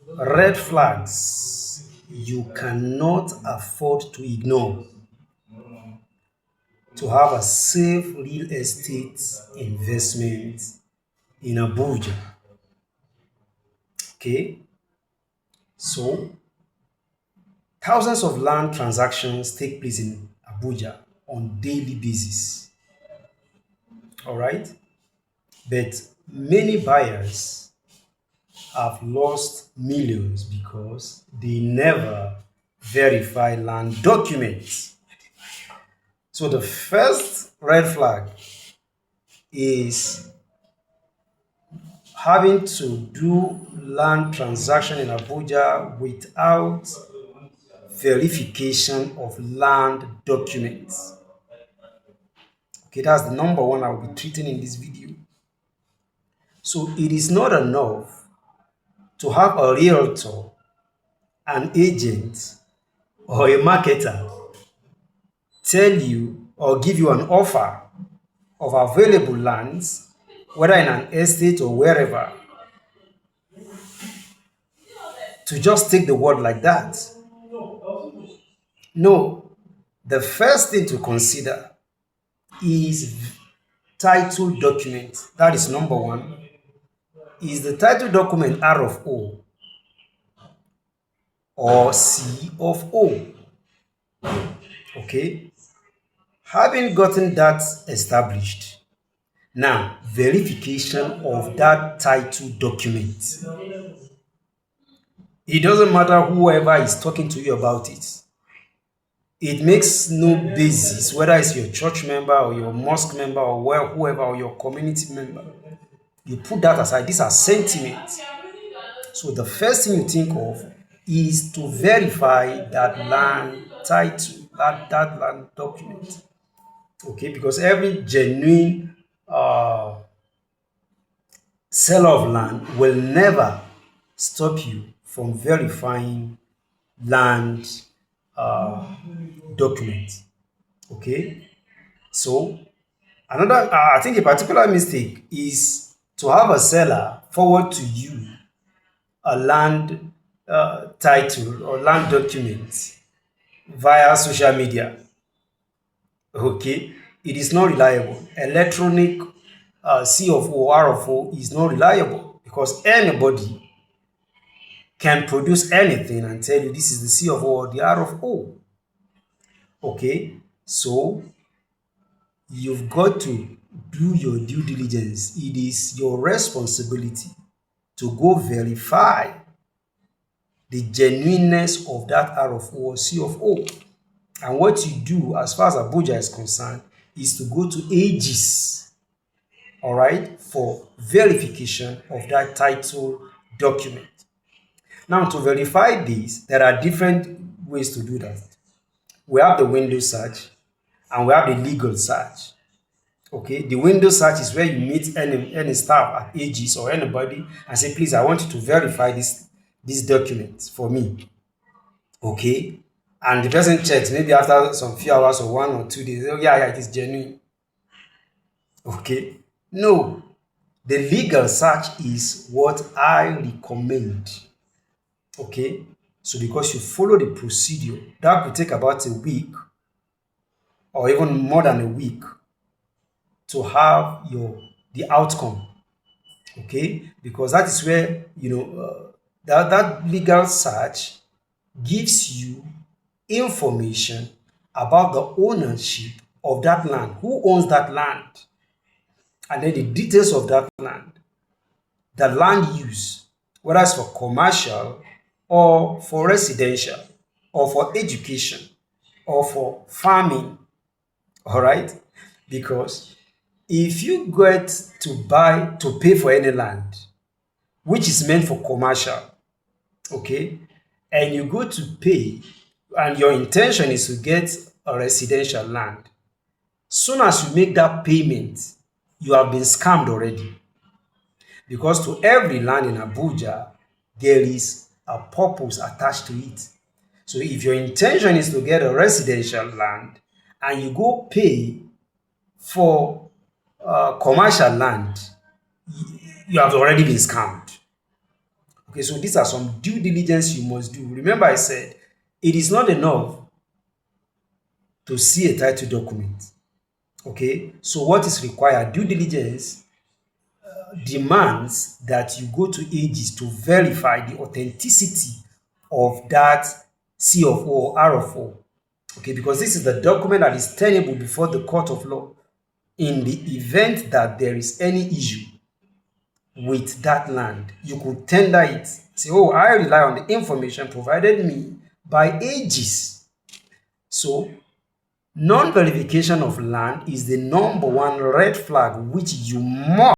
Red flags you cannot afford to ignore to have a safe real estate investment in Abuja. Okay, so thousands of land transactions take place in Abuja on daily basis. All right, but many buyers have lost millions because they never verify land documents. So the first red flag is having to do land transaction in Abuja without verification of land documents. Okay, that's the number one I'll be treating in this video. So it is not enough to have a realtor, an agent, or a marketer tell you or give you an offer of available lands, whether in an estate or wherever, to just take the word like that. No, the first thing to consider is title document. That is number one. Is the title document R of O or C of O? Okay. Having gotten that established, now verification of that title document. It doesn't matter whoever is talking to you about it. It makes no basis whether it's your church member or your mosque member or whoever or your community member. You put that aside. These are sentiments. So the first thing you think of is to verify that land title, that land document. Okay, because every genuine seller of land will never stop you from verifying land documents. Okay, so another, I think a particular mistake is to have a seller forward to you a land title or land document via social media. Okay, it is not reliable. Electronic C of O, R of O is not reliable because anybody can produce anything and tell you this is the C of O or the R of O. Okay, so you've got to do your due diligence. It is your responsibility to go verify the genuineness of that R of O or C of O. And what you do, as far as Abuja is concerned, is to go to AGs, all right, for verification of that title document. Now, to verify this, there are different ways to do that. We have the window search and we have the legal search. Okay, the window search is where you meet any staff at AGs or anybody and say, please, I want you to verify this document for me. Okay, and the person checks maybe after some few hours or 1 or 2 days. Oh, yeah, it is genuine. Okay, no, the legal search is what I recommend. Okay, so because you follow the procedure, that could take about a week or even more than a week to have the outcome. Okay, because that is where that legal search gives you information about the ownership of that land, who owns that land, and then the details of that land, the land use, whether it's for commercial or for residential or for education or for farming. All right, because if you get to pay for any land which is meant for commercial, okay, and you go to pay and your intention is to get a residential land, soon as you make that payment, you have been scammed already. Because to every land in Abuja, there is a purpose attached to it. So if your intention is to get a residential land and you go pay for commercial land, you have already been scammed. Okay, so these are some due diligence you must do. Remember, I said it is not enough to see a title document. Okay, so what is required? Due diligence demands that you go to ages to verify the authenticity of that C of O or R of O. Okay, because this is the document that is tenable before the court of law in the event that there is any issue with that land. You could tender it. Say, oh, I rely on the information provided me by ages. So, non verification of land is the number one red flag which you must